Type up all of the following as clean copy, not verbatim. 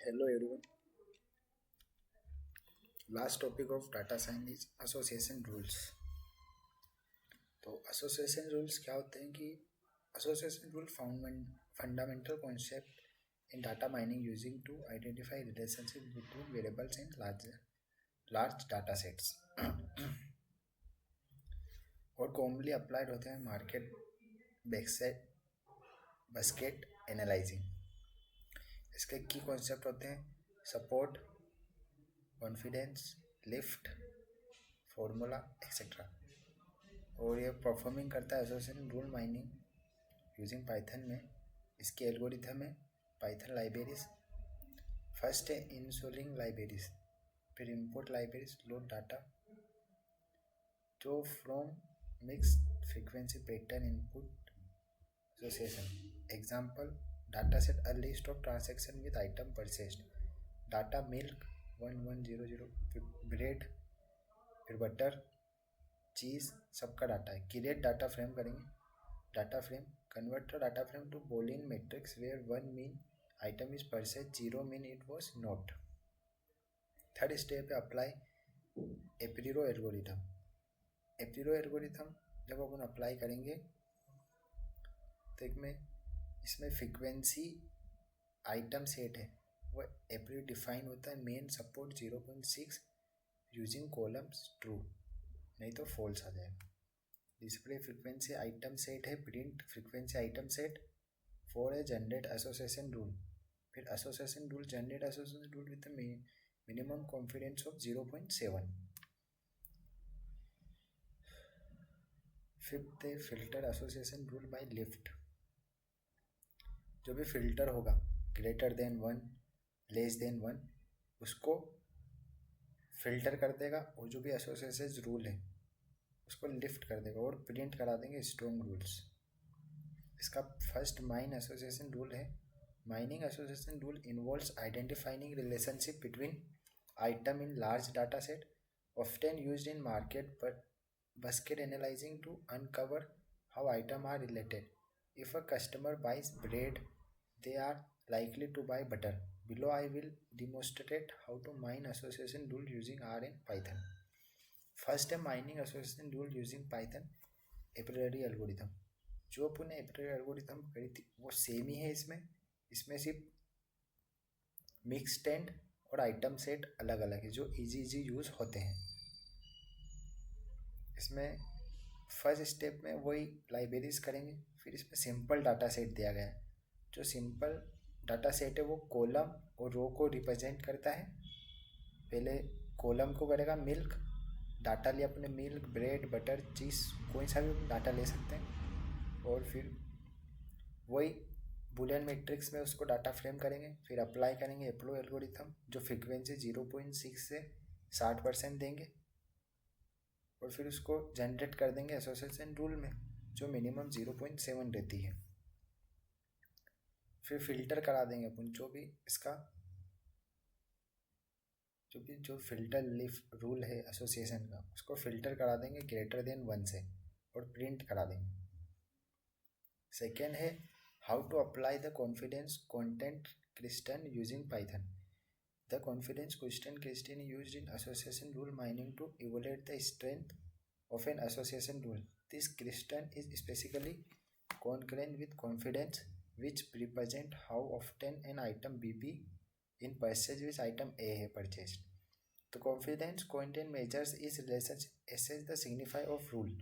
Hello everyone. Last topic of data science is association rules. तो association rules क्या होते हैं कि association rule fundamental concept in data mining using to identify relationship between variables in large data sets और commonly applied होते हैं market basket analyzing. इसके की कॉन्सेप्ट होते हैं support, confidence, lift, formula etcetera. और ये परफॉर्मिंग करता है association rule mining using Python में. इसके एल्गोरिथम है पाइथन लाइब्रेरीज. फर्स्ट है इंस्टॉलिंग लाइब्रेरीज, फिर इंपोर्ट लाइब्रेरीज, लोड डाटा जो from mix frequency pattern input association. Example data set a list of transaction with item purchased, data milk 1100, bread, फिर butter, cheese, सबका data है. Create data frame करेंगे. Data frame convert data frame to boolean matrix where 1 mean item is purchase, 0 mean it was not. Third step है apply apriori algorithm. Apriori algorithm जब अपन apply करेंगे तो इसमें frequency item set है वो April define होता है. Min support 0.6 using columns true, नहीं तो फॉल्स आ जाएगा. डिस्प्ले फ्रीक्वेंसी आइटम सेट है. Print frequency item set. 4 है जनरेट एसोसिएशन रूल. फिर association rule generate association rule with minimum confidence of 0.7. Fifth है filter association rule by lift. जो भी फिल्टर होगा ग्रेटर देन 1, लेस देन 1, उसको filter कर देगा और जो भी एसोसिएशन रूल है उसको लिफ्ट कर देगा और प्रिंट करा देंगे स्ट्रॉन्ग रूल्स. इसका फर्स्ट माइन एसोसिएशन रूल है. Mining association rule involves identifying relationship between item in large data set, often used in market basket analyzing to uncover how items are related. If a customer buys bread, they are likely to buy butter. Below I will demonstrate how to mine association rule using R and Python. First है mining association rule using Python apriori algorithm. जो अपन एप्रिलरी algorithm करी थी वो same ही है. इसमें सिर्फ mixed and और आइटम सेट अलग अलग है जो इजी यूज़ होते हैं. इसमें फर्स्ट स्टेप में वही लाइब्रेरीज करेंगे. फिर इसमें सिंपल डाटा सेट दिया गया है. जो सिंपल डाटा सेट है वो कॉलम और रो को रिप्रेजेंट करता है. पहले कॉलम को करेगा मिल्क, डाटा लिया अपने मिल्क, ब्रेड, बटर, चीज़, कोई सा भी डाटा ले सकते हैं. और फिर वही बुलियन मैट्रिक्स में उसको डाटा फ्रेम करेंगे. फिर अप्लाई करेंगे एप्लो एल्गोरिथम जो फ्रीक्वेंसी 0.6 से 60% देंगे और फिर उसको जनरेट कर देंगे एसोसिएशन रूल में जो मिनिमम 0.7 रहती है. फिर फिल्टर करा देंगे अपन जो भी इसका जो फिल्टर लिफ्ट रूल है एसोसिएशन का उसको फिल्टर करा देंगे ग्रेटर देन 1 से और प्रिंट करा देंगे. सेकेंड है how to apply the confidence क्वांटेंट क्रिस्टन using Python. The confidence question is used in association rule mining to evaluate the strength of an association rule. This question is specifically concurrent with confidence, which represent how often an item BB in purchase with item A है purchased. The confidence content measures is relationship assess the signify of rule.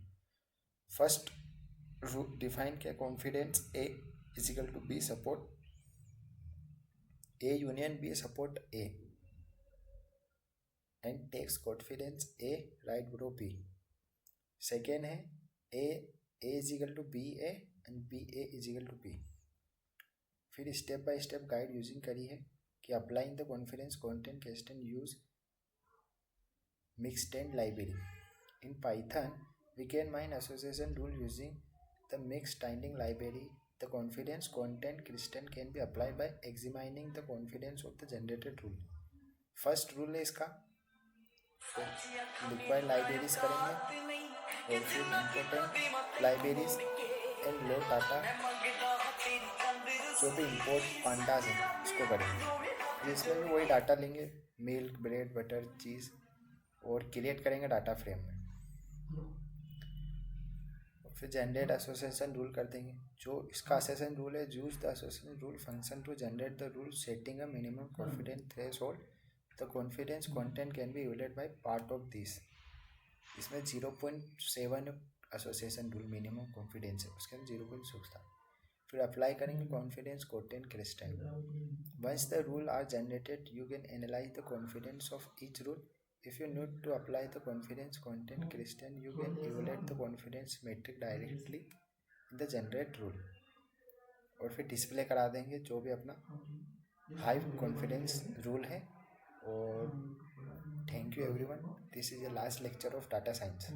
First rule define क्या confidence A is equal to B support A union B support A and takes confidence A right below B. Second है A is equal to BA and BA is equal to B. फिर step by step guide using करी है कि applying the confidence content question use mixed and library. In Python we can mine association rule using the mixed tending library. The confidence content crystal can be applied by examining the confidence of the generated rule. First rule है इसका required libraries करेंगे और फिर important libraries and load data जो भी import pandas है उसको करेंगे. जिसमें भी वही डाटा लेंगे, मिल्क, ब्रेड, बटर, चीज़, और क्रिएट करेंगे डाटा फ्रेम में। फिर जनरेट एसोसिएशन रूल कर देंगे। जो इसका एसोसिएशन रूल है, use the association rule function to generate the rule setting a minimum confidence threshold. The confidence content can be evaluated by part of this. इसमें 0.7 association rule minimum confidence है, उसके अंदर 0.6 था। फिर अप्लाई करेंगे confidence कोटेन crystal. Once the rule are generated you can analyse the confidence of each rule. If you need to apply the confidence content Christian, you can evaluate the confidence metric directly in the generate rule। और फिर display करा देंगे जो भी अपना high confidence rule है। और thank you everyone, this is the last lecture of data science.